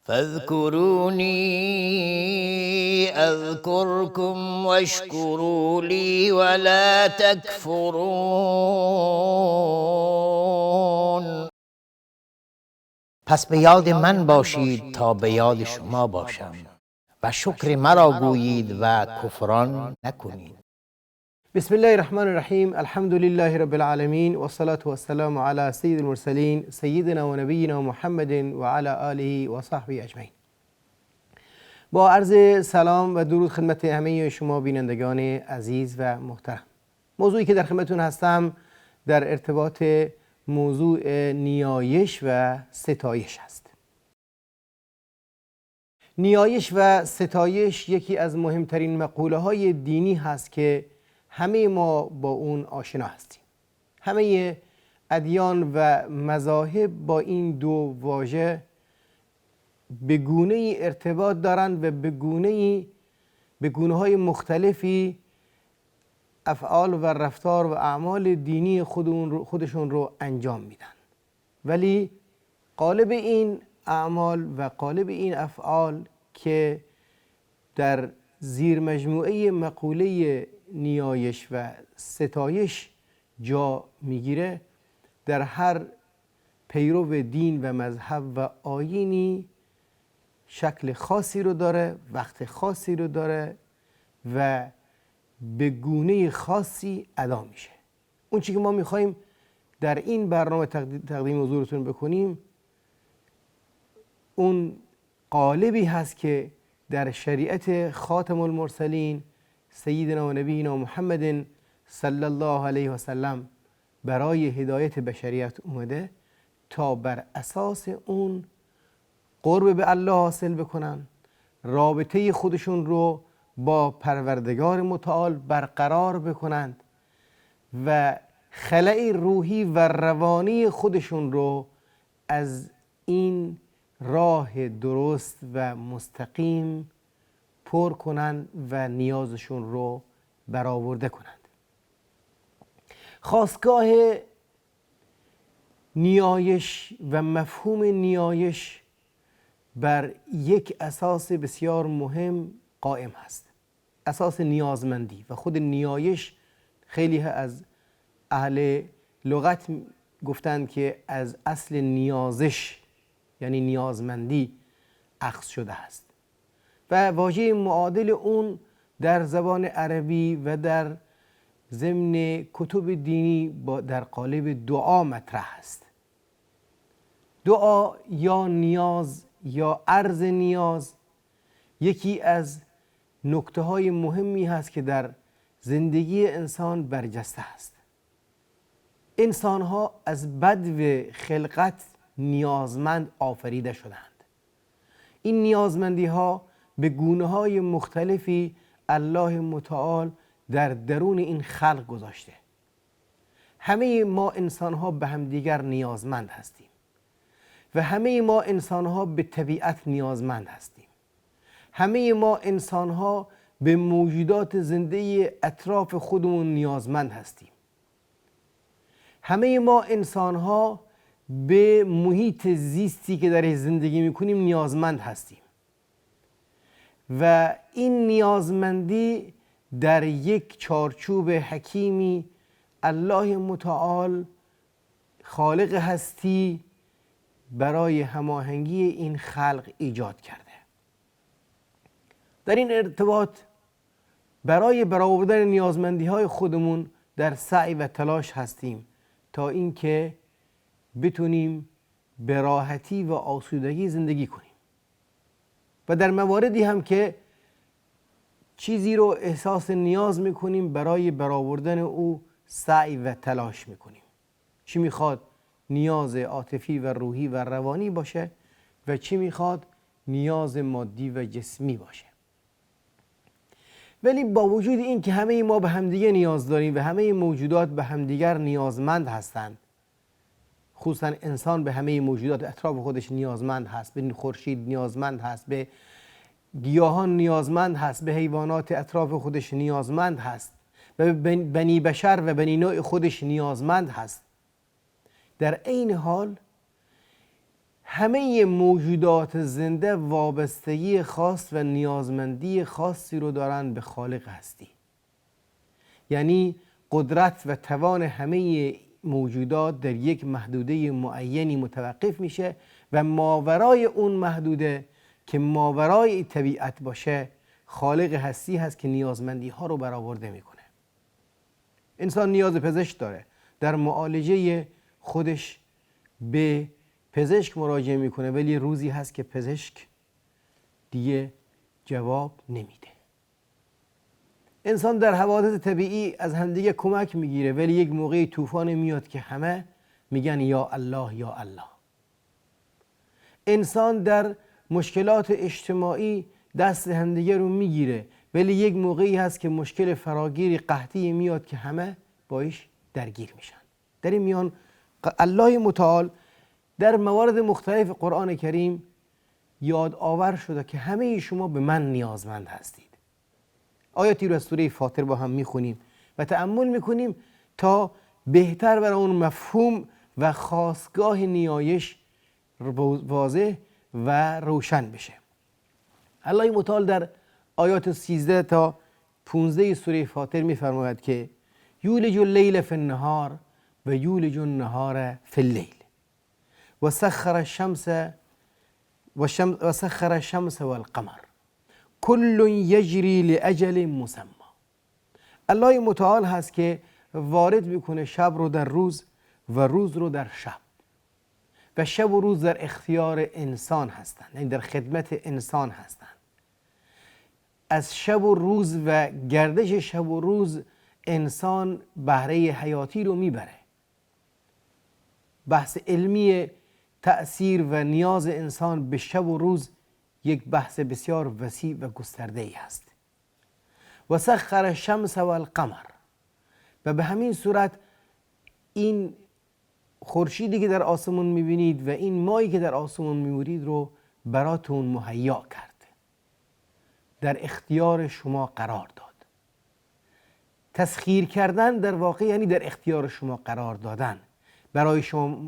فاذكروني اذكركم واشکروا لی ولا تکفرون. پس به یاد من باشید تا به یاد شما باشم و شکر مرا گویید و کفران نکنید. بسم الله الرحمن الرحیم. الحمد لله رب العالمین و الصلاة و السلام علی سید المرسلین سیدنا و نبینا محمد و علی آله و صحبه اجمعین. با عرض سلام و درود خدمت همه شما بینندگان عزیز و محترم. موضوعی که در خدمتتون هستم در ارتباط موضوع نیایش و ستایش است. نیایش و ستایش یکی از مهمترین مقوله های دینی هست که همه ما با اون آشنا هستیم. همه ادیان و مذاهب با این دو واژه به گونه‌ای ارتباط دارند و به گونه‌های مختلفی افعال و رفتار و اعمال دینی خودشون رو انجام میدن، ولی قالب این اعمال و قالب این افعال که در زیر مجموعه مقوله نیایش و ستایش جا میگیره، در هر پیرو دین و مذهب و آیینی شکل خاصی رو داره، وقت خاصی رو داره و به گونه خاصی ادا میشه. اون چیزی که ما میخوایم در این برنامه تقدیم حضورتون بکنیم اون قالبی هست که در شریعت خاتم المرسلین سیدنا و نبینا محمد صلی الله علیه و سلم برای هدایت بشریت اومده تا بر اساس اون قرب به الله حاصل بکنن، رابطه خودشون رو با پروردگار متعال برقرار بکنند و خلأ روحی و روانی خودشون رو از این راه درست و مستقیم پر کنند و نیازشون رو برآورده کنند. خاستگاه نیایش و مفهوم نیایش بر یک اساس بسیار مهم قائم هست، اساس نیازمندی. و خود نیایش خیلی از اهل لغت گفتند که از اصل نیازش یعنی نیازمندی اخذ شده است و واژه معادل اون در زبان عربی و در ضمن کتب دینی در قالب دعا مطرح است. دعا یا نیاز یا عرض نیاز یکی از نکته های مهمی هست که در زندگی انسان برجسته است. انسان ها از بدو خلقت نیازمند آفریده شدند. این نیازمندی ها به گونه های مختلفی الله متعال در درون این خلق گذاشته. همه ما انسان ها به همدیگر نیازمند هستیم و همه ما انسان ها به طبیعت نیازمند هستیم. همه ما انسان ها به موجودات زنده اطراف خودمون نیازمند هستیم. همه ما انسان ها به محیط زیستی که در زندگی میکنیم نیازمند هستیم و این نیازمندی در یک چارچوب حکیمی الله متعال خالق هستی برای هماهنگی این خلق ایجاد کرده. در این ارتباط برای برآوردن نیازمندی های خودمون در سعی و تلاش هستیم تا اینکه بتونیم به راحتی و آسودگی زندگی کنیم و در مواردی هم که چیزی رو احساس نیاز میکنیم برای برآوردن او سعی و تلاش میکنیم. چی میخواد؟ نیاز عاطفی و روحی و روانی باشه و چی میخواد؟ نیاز مادی و جسمی باشه. ولی با وجود این که همه ما به همدیگه نیاز داریم و همه موجودات به همدیگر نیازمند هستند، خصوصا انسان به همه موجودات اطراف خودش نیازمند هست، به خورشید نیازمند هست، به گیاهان نیازمند هست، به حیوانات اطراف خودش نیازمند هست و به بنی بشر و بنی نوع خودش نیازمند هست. در عین حال همه موجودات زنده وابستگی خاص و نیازمندی خاصی رو دارن به خالق هستی. یعنی قدرت و توان همه موجودات در یک محدوده معینی متوقف میشه و ماورای اون محدوده که ماورای طبیعت باشه خالق هستی هست که نیازمندی ها رو برآورده میکنه. انسان نیاز پزشک داره، در معالجه خودش به پزشک مراجعه میکنه، ولی روزی هست که پزشک دیگه جواب نمیده. انسان در حوادث طبیعی از همدیگه کمک میگیره، ولی یک موقع طوفان میاد که همه میگن یا الله یا الله. انسان در مشکلات اجتماعی دست همدیگه رو میگیره، ولی یک موقعی هست که مشکل فراگیر قحطی میاد که همه باش درگیر میشن. در این میان الله متعال در موارد مختلف قرآن کریم یاد آور شده که همه شما به من نیازمند هستید. آیاتی رو از سوره فاطر با هم میخونیم و تأمل میکنیم تا بهتر برای اون مفهوم و خاستگاه نیایش واضح و روشن بشه. الله متعال در آیات 13 تا 15 سوره فاطر میفرماید که یولج اللیل فی النهار و یولج النهار فی اللیل و سخر الشمس والقمر کل یجری لاجل مسمى. الله متعال هست که وارد میکنه شب رو در روز و روز رو در شب، و شب و روز در اختیار انسان هستند، یعنی در خدمت انسان هستند. از شب و روز و گردش شب و روز انسان بهره حیاتی رو میبره. بحث علمی تأثیر و نیاز انسان به شب و روز یک بحث بسیار وسیع و گسترده ای است. و سخر الشمس والقمر، و به همین صورت این خورشیدی که در آسمون میبینید و این ماهی که در آسمون میبینید رو براتون مهیا کرد، در اختیار شما قرار داد. تسخیر کردن در واقع یعنی در اختیار شما قرار دادن، برای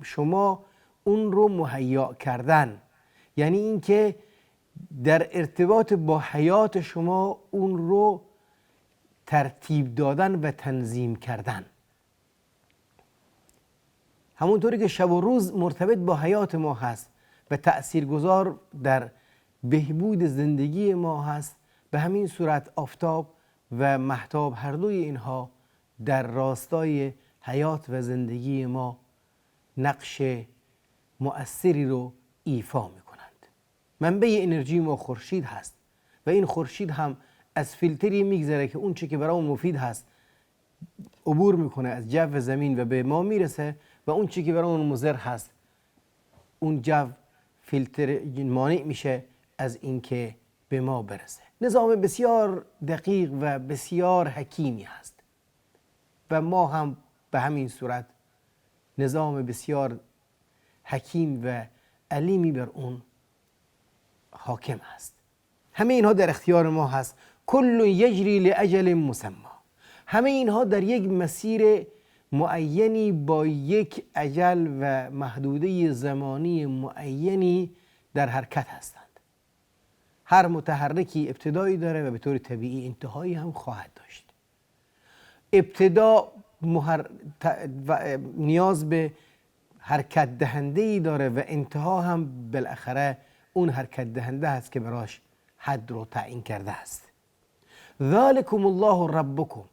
شما اون رو مهیا کردن، یعنی اینکه در ارتباط با حیات شما اون رو ترتیب دادن و تنظیم کردن. همونطوری که شب و روز مرتبط با حیات ما هست و تأثیرگذار در بهبود زندگی ما هست، به همین صورت آفتاب و مهتاب هر دوی اینها در راستای حیات و زندگی ما نقش مؤثری رو ایفا میکنند. منبع انرژی ما خورشید هست و این خورشید هم از فیلتری میگذره که اون چی که برای مفید هست عبور میکنه از جو زمین و به ما میرسه، و اون چی که برای اون مضر هست اون جو فیلتر مانع میشه از اینکه به ما برسه. نظام بسیار دقیق و بسیار حکیمی هست و ما هم به همین صورت نظام بسیار حکیم و علیمی بر اون حاکم است. همه اینها در اختیار ما هست. کل یجری لاجل مسمى، همه اینها در یک مسیر معینی با یک اجل و محدوده زمانی معینی در حرکت هستند. هر متحرکی ابتدایی داره و به طور طبیعی انتهایی هم خواهد داشت. ابتدا نیاز به حرکت دهنده‌ای داره و انتها هم بالاخره اون حرکت دهنده هست که براش حد رو تعیین کرده است. ذالکم الله ربکم،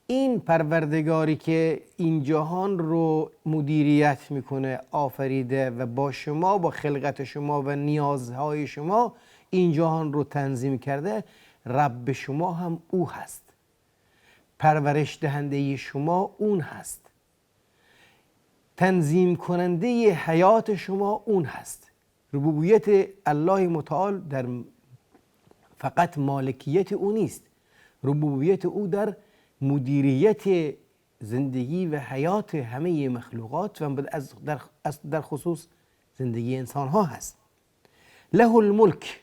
این پروردگاری که این جهان رو مدیریت میکنه، آفریده و با شما، با خلقت شما و نیازهای شما این جهان رو تنظیم کرده، رب شما هم او هست، پرورش دهنده شما اون هست، تنظیم کننده حیات شما اون هست. ربوبیت الله متعال در فقط مالکیت او نیست، ربوبیت او در مدیریت زندگی و حیات همه مخلوقات و در خصوص زندگی انسان ها هست. له الملک،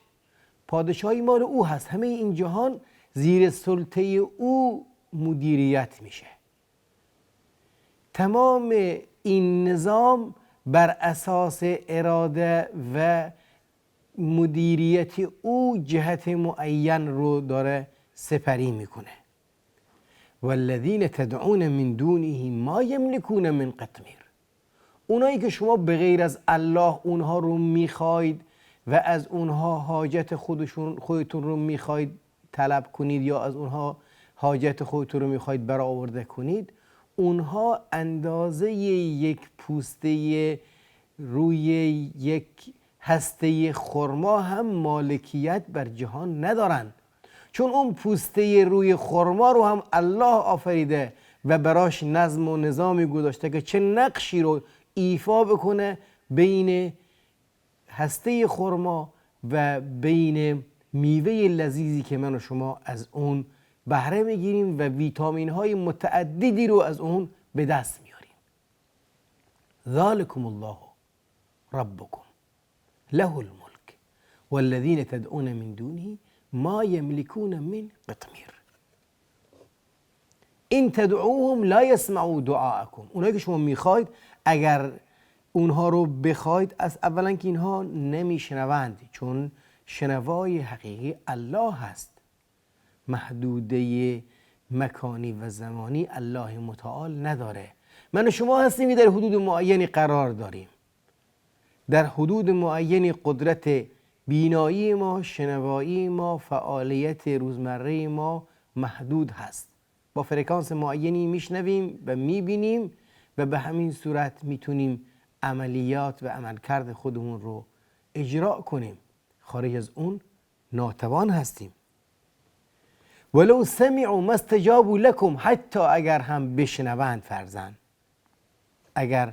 پادشاهی مال او هست، همه این جهان زیر سلطه او مدیریت میشه. تمام این نظام بر اساس اراده و مدیریت او جهت معین رو داره سپری میکنه. والذین تدعون من دونه ما یملکون من قطمیر. اونایی که شما به غیر از الله اونها رو میخواید و از اونها حاجت خودتون رو میخواید طلب کنید یا از اونها حاجت خودتون رو میخواید برآورده کنید، اونها اندازه یک پوسته روی یک هسته خرما هم مالکیت بر جهان ندارن، چون اون پوسته روی خرما رو هم الله آفریده و براش نظم و نظامی گذاشته که چه نقشی رو ایفا بکنه بین هسته خرما و بین میوه لذیذی که من و شما از اون بهره میگیریم و ویتامین های متعددی رو از اون به دست میاریم. ذالکم الله ربکم له الملک والذین تدعون من دونه ما یملکون من قطمیر. این تدعوهم لا یسمعوا دعاءکم. اونایی که شما میخواید اگر اونها رو بخواید، از اولا که اینها نمیشنوند، چون شنوای حقیقی الله هست. محدوده مکانی و زمانی الله متعال نداره. من و شما هستیم در حدود معینی قرار داریم. در حدود معینی قدرت بینایی ما، شنوایی ما، فعالیت روزمره ما محدود هست. با فرکانس معینی میشنویم و میبینیم و به همین صورت میتونیم عملیات و عملکرد خودمون رو اجرا کنیم. خارج از اون ناتوان هستیم. ولو سمعوا ما استجابوا لكم، حتی اگر هم بشنوند فرزن، اگر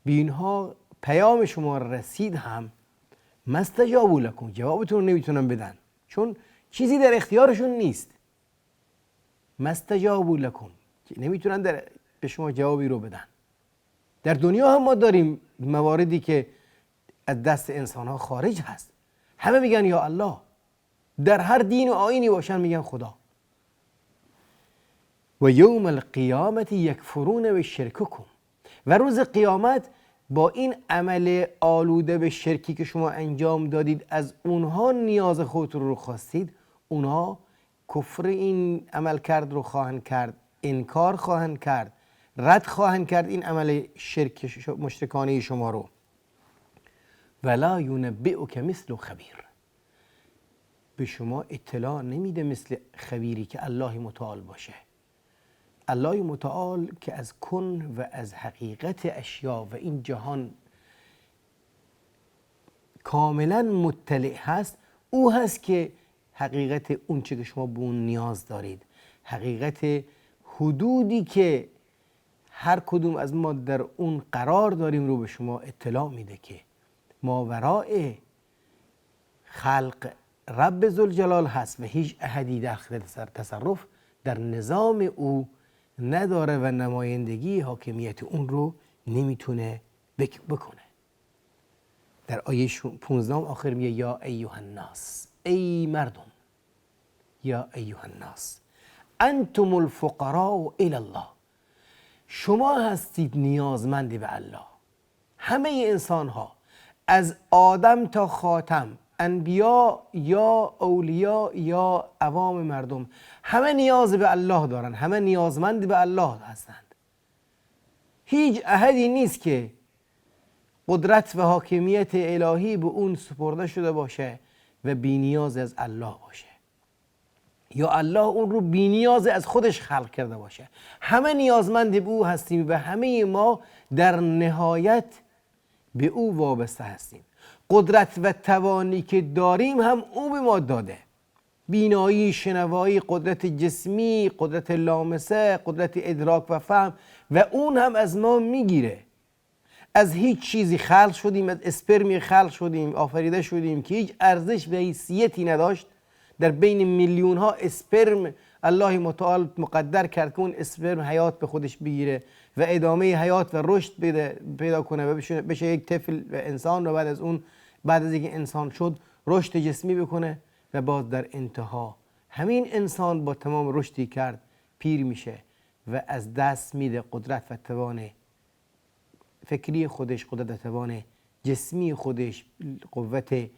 به اینها پیام شما رسید هم ما استجابوا لكم، جوابتون رو نمیتونن بدن، چون چیزی در اختیارشون نیست. ما استجابوا لكم، نمیتونن به شما جوابی رو بدن. در دنیا هم ما داریم مواردی که از دست انسان ها خارج هست. همه میگن یا الله، در هر دین و آیینی باشن میگن خدا. و یوم القیامت یکفرون بشرککم، و روز قیامت با این عمل آلوده به شرکی که شما انجام دادید، از اونها نیاز خودتون رو خواستید، اونها کفر این عمل کرد رو خواهند کرد، انکار خواهند کرد، رد خواهند کرد این عمل شرک مشرکانه شما رو. ولا ینبئک مثل خبیر، به شما اطلاع نمیده مثل خبیری که الله متعال باشه. الله متعال که از کن و از حقیقت اشیا و این جهان کاملا مطلع هست، او هست که حقیقت اون چه که شما به اون نیاز دارید، حقیقت حدودی که هر کدوم از ما در اون قرار داریم رو به شما اطلاع میده که ماوراء خلق رب ذوالجلال هست و هیچ احدی داخل تصرف در نظام او نداره و نمایندگی حاکمیت اون رو نمیتونه بکنه. در آیه 15 آخر میگه یا ایها الناس، ای مردم، یا ایها الناس انتم الفقراء الی الله، شما هستید نیازمند به الله. همه انسان ها از آدم تا خاتم، انبیا یا اولیا یا عوام مردم، همه نیاز به الله دارن، همه نیازمند به الله هستند. هیچ احدی نیست که قدرت و حاکمیت الهی به اون سپرده شده باشه و بی نیاز از الله باشه، یا الله اون رو بی نیاز از خودش خلق کرده باشه. همه نیازمند به او هستیم و همه ما در نهایت به او وابسته هستیم. قدرت و توانی که داریم هم او به ما داده، بینایی، شنوایی، قدرت جسمی، قدرت لامسه، قدرت ادراک و فهم، و اون هم از ما میگیره. از هیچ چیزی خلق شدیم، از اسپرمی خلق شدیم، آفریده شدیم که هیچ ارزش و حیثیتی نداشت. در بین میلیون ها اسپرم الله متعال مقدر کرد که اون اسپرم حیات به خودش بگیره و ادامه حیات و رشد پیدا کنه و بشه یک طفل و انسان، و بعد از اون، بعد از اینکه انسان شد، رشد جسمی بکنه و باز در انتها همین انسان با تمام رشدی کرد پیر میشه و از دست میده قدرت و توان فکری خودش، قدرت توان جسمی خودش، قوت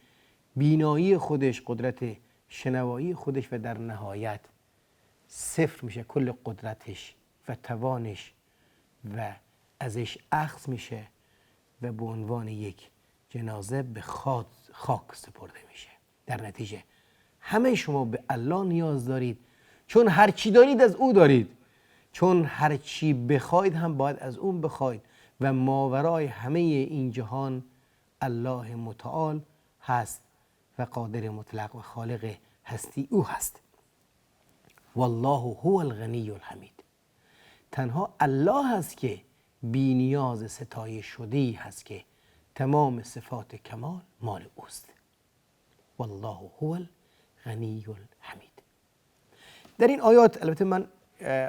بینایی خودش، قدرت شنوایی خودش و در نهایت صفر میشه کل قدرتش و توانش و ازش اخذ میشه و به عنوان یک جنازه به خاک سپرده میشه. در نتیجه همه شما به الله نیاز دارید، چون هر چی دارید از او دارید، چون هر چی بخواید هم باید از اون بخواید و ماورای همه این جهان الله متعال هست و قادر مطلق و خالق هستی او هست. والله هو الغنی الحمید. تنها الله هست که بی نیاز ستایش شده‌ای هست که تمام صفات کمال مال اوست. والله هو الغنی الحمید. در این آیات، البته من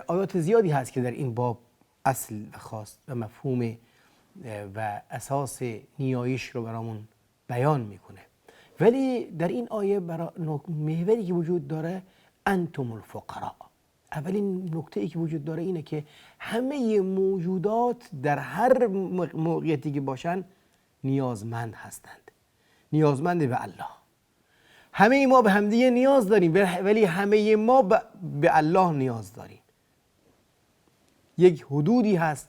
آیات زیادی هست که در این باب اصل و خاص و مفهوم و اساس نیایش رو برامون بیان میکنه، ولی در این آیه محوری که وجود داره انتم الفقراء. اولین نکته ای که وجود داره اینه که همه موجودات در هر موقعیتی که باشن نیازمند هستند، نیازمند به الله. همه ما به همدیگه نیاز داریم، ولی همه ما به الله نیاز داریم. یک حدودی هست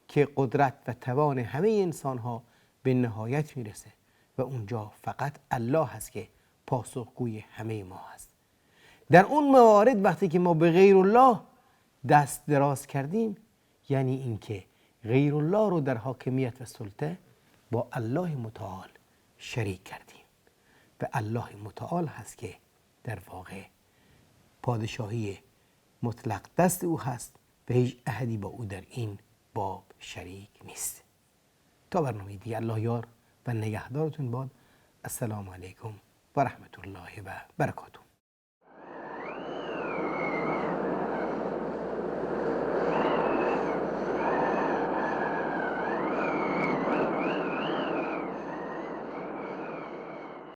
که قدرت و توان همه انسان ها به نهایت میرسه و اونجا فقط الله هست که پاسخگوی همه ما هست. در اون موارد وقتی که ما به غیر الله دست دراز کردیم، یعنی اینکه غیر الله رو در حاکمیت و سلطه با الله متعال شریک کردیم و الله متعال هست که در واقع پادشاهی مطلق دست او هست و هیچ احدی با او در این باب شریک نیست. تا برنامه دیگه، الله یار و نگهدارتون باد. السلام علیکم و رحمت الله و برکاته.